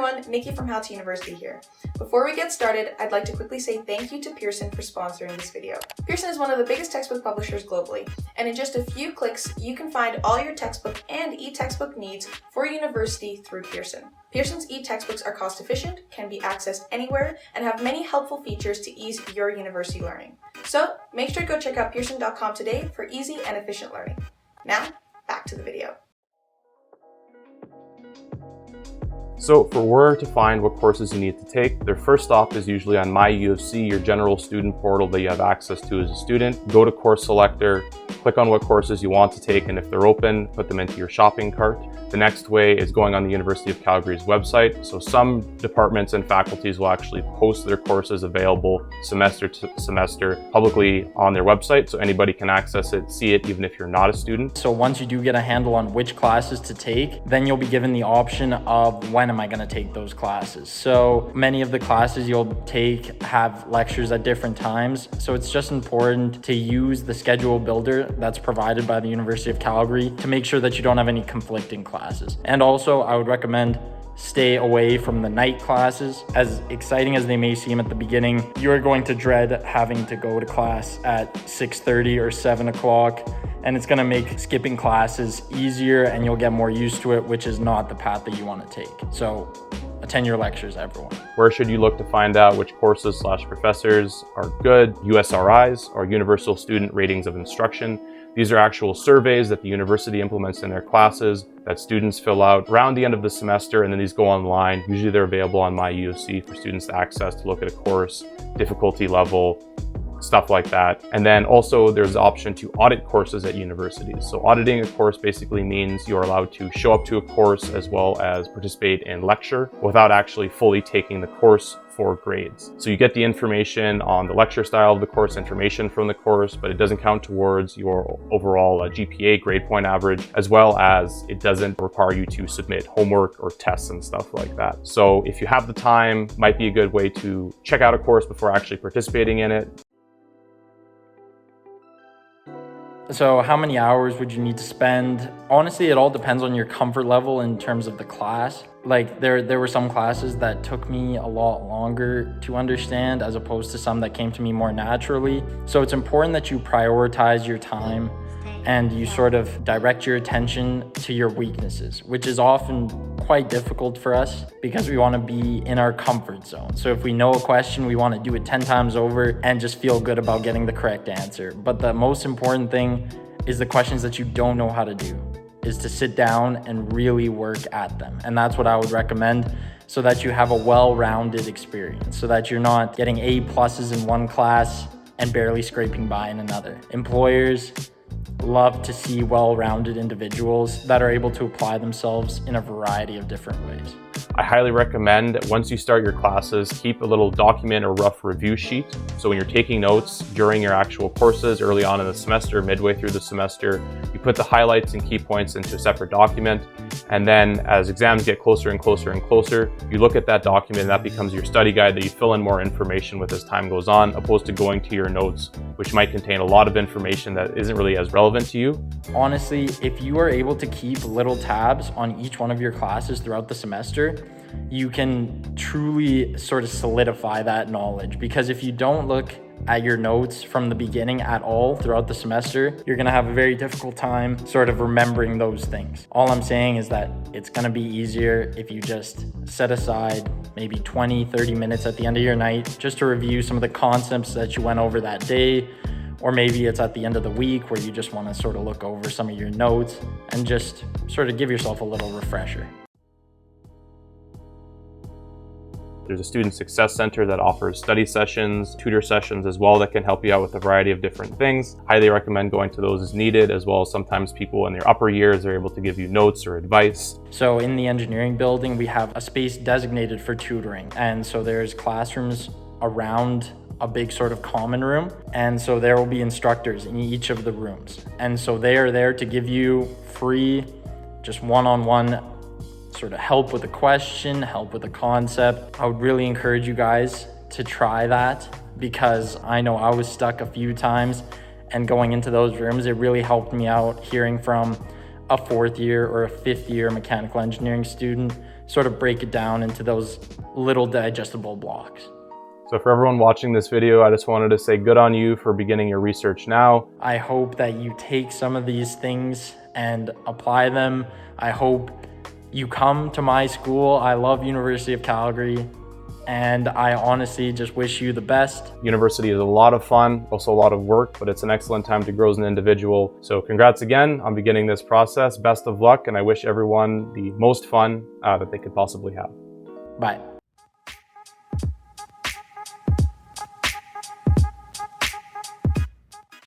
everyone, Nikki from How to University here. Before we get started, I'd like to quickly say thank you to Pearson for sponsoring this video. Pearson is one of the biggest textbook publishers globally, and in just a few clicks, you can find all your textbook and e-textbook needs for university through Pearson. Pearson's e-textbooks are cost efficient, can be accessed anywhere, and have many helpful features to ease your university learning. So make sure to go check out pearson.com today for easy and efficient learning. Now, back to the video. So for where to find what courses you need to take, their first stop is usually on My UofC, your general student portal that you have access to as a student. Go to Course Selector, click on what courses you want to take, and if they're open, put them into your shopping cart. The next way is going on the University of Calgary's website. So some departments and faculties will actually post their courses available semester to semester publicly on their website, so anybody can access it, see it, even if you're not a student. So once you do get a handle on which classes to take, then you'll be given the option of when am I going to take those classes. So many of the classes you'll take have lectures at different times. So it's just important to use the schedule builder that's provided by the University of Calgary to make sure that you don't have any conflicting classes. And also, I would recommend stay away from the night classes. As exciting as they may seem at the beginning, you're going to dread having to go to class at 6:30 or 7 o'clock, and it's going to make skipping classes easier and you'll get more used to it, which is not the path that you want to take. So attend your lectures, everyone. Where should you look to find out which courses/professors are good? USRIs, or Universal Student Ratings of Instruction. These are actual surveys that the university implements in their classes that students fill out around the end of the semester, and then these go online. Usually they're available on My UofC for students to access to look at a course, difficulty level, stuff like that. And then also there's the option to audit courses at universities. So auditing a course basically means you're allowed to show up to a course as well as participate in lecture without actually fully taking the course for grades. So you get the information on the lecture style of the course, information from the course, but it doesn't count towards your overall GPA grade point average, as well as it doesn't require you to submit homework or tests and stuff like that. So if you have the time, might be a good way to check out a course before actually participating in it. So how many hours would you need to spend? Honestly, it all depends on your comfort level in terms of the class. Like there were some classes that took me a lot longer to understand as opposed to some that came to me more naturally. So it's important that you prioritize your time and you sort of direct your attention to your weaknesses, which is often quite difficult for us because we want to be in our comfort zone. So if we know a question, we want to do it 10 times over and just feel good about getting the correct answer. But the most important thing is the questions that you don't know how to do, is to sit down and really work at them. And that's what I would recommend, so that you have a well-rounded experience, so that you're not getting A+ in one class and barely scraping by in another. Employers love to see well-rounded individuals that are able to apply themselves in a variety of different ways. I highly recommend that once you start your classes, keep a little document or rough review sheet. So when you're taking notes during your actual courses early on in the semester, midway through the semester, you put the highlights and key points into a separate document. And then as exams get closer and closer and closer, you look at that document and that becomes your study guide that you fill in more information with as time goes on, opposed to going to your notes, which might contain a lot of information that isn't really as relevant to you. Honestly, if you are able to keep little tabs on each one of your classes throughout the semester, you can truly sort of solidify that knowledge. Because if you don't look at your notes from the beginning at all throughout the semester, you're going to have a very difficult time sort of remembering those things. All I'm saying is that it's going to be easier if you just set aside maybe 20-30 minutes at the end of your night just to review some of the concepts that you went over that day. Or maybe it's at the end of the week where you just want to sort of look over some of your notes and just sort of give yourself a little refresher. There's a student success center that offers study sessions, tutor sessions as well, that can help you out with a variety of different things. Highly recommend going to those as needed, as well as sometimes people in their upper years are able to give you notes or advice. So in the engineering building, we have a space designated for tutoring. And so there's classrooms around a big sort of common room. And so there will be instructors in each of the rooms. And so they are there to give you free, just one-on-one sort of help with a question, help with a concept. I would really encourage you guys to try that, because I know I was stuck a few times, and going into those rooms, it really helped me out hearing from a fourth year or a fifth year mechanical engineering student sort of break it down into those little digestible blocks. So for everyone watching this video, I just wanted to say good on you for beginning your research now. I hope that you take some of these things and apply them. I hope you come to my school. I love University of Calgary, and I honestly just wish you the best. University is a lot of fun, also a lot of work, but it's an excellent time to grow as an individual. So congrats again on beginning this process. Best of luck, and I wish everyone the most fun that they could possibly have. Bye.